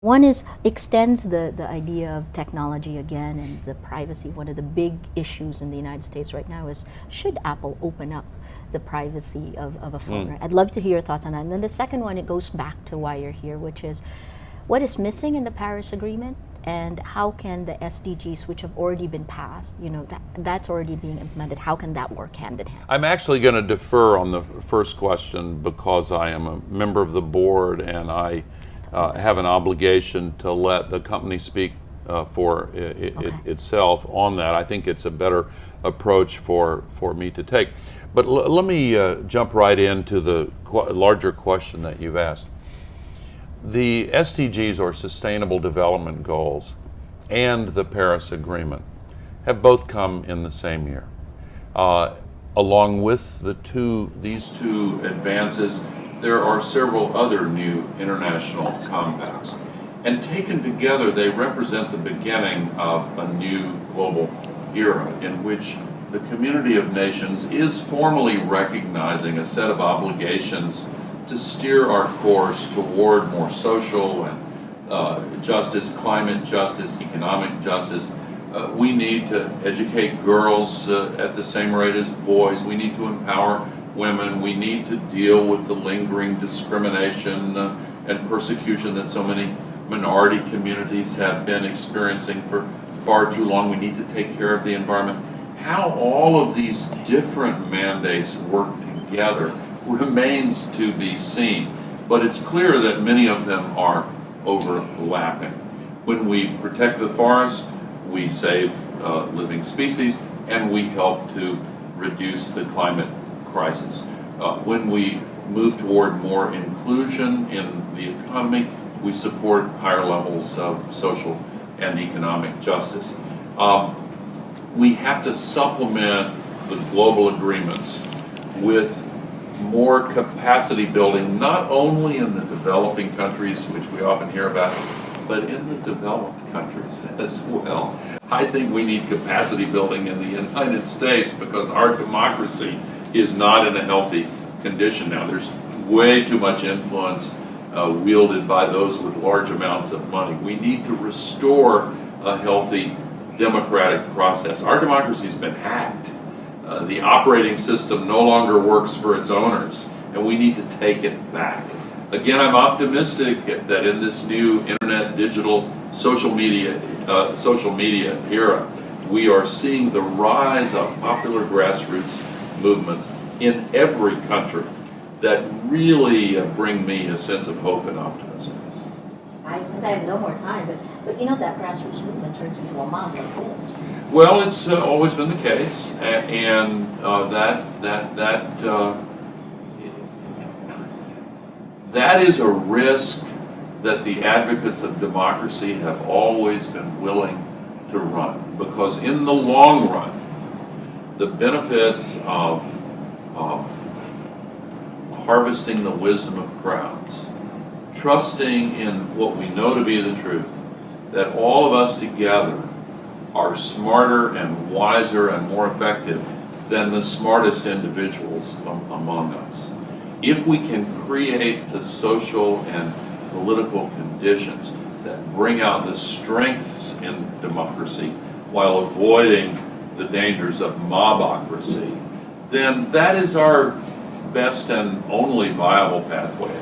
One is extends the idea of technology again and the privacy. One of the big issues in the United States right now is, should Apple open up the privacy of a phone? Right? I'd love to hear your thoughts on that. And then the second one, it goes back to why you're here, which is what is missing in the Paris Agreement, and how can the SDGs, which have already been passed, that's already being implemented, how can that work hand in hand? I'm actually going to defer on the first question because I am a member of the board and I have an obligation to let the company speak for itself on that. I think it's a better approach for me to take. But let me jump right into the larger question that you've asked. The SDGs, or Sustainable Development Goals, and the Paris Agreement have both come in the same year. Along with these two advances, there are several other new international compacts. And taken together, they represent the beginning of a new global era in which the community of nations is formally recognizing a set of obligations to steer our course toward more social and justice, climate justice, economic justice. We need to educate girls at the same rate as boys. We need to empower women. We need to deal with the lingering discrimination and persecution that so many minority communities have been experiencing for far too long. We need to take care of the environment. How all of these different mandates work together remains to be seen, but it's clear that many of them are overlapping. When we protect the forest, we save living species, and we help to reduce the climate crisis. When we move toward more inclusion in the economy, we support higher levels of social and economic justice. We have to supplement the global agreements with more capacity building, not only in the developing countries, which we often hear about, but in the developed countries as well. I think we need capacity building in the United States because our democracy is not in a healthy condition now. There's way too much influence wielded by those with large amounts of money. We need to restore a healthy democratic process. Our democracy's been hacked. The operating system no longer works for its owners, and we need to take it back. Again, I'm optimistic that in this new internet, digital, social media era, we are seeing the rise of popular grassroots movements in every country that really bring me a sense of hope and optimism. Since I have no more time, but that grassroots movement turns into a mob like this. Well, it's always been the case, and that is a risk that the advocates of democracy have always been willing to run, because in the long run, the benefits of harvesting the wisdom of crowds, trusting in what we know to be the truth, that all of us together are smarter and wiser and more effective than the smartest individuals among us. If we can create the social and political conditions that bring out the strengths in democracy while avoiding the dangers of mobocracy, then that is our best and only viable pathway.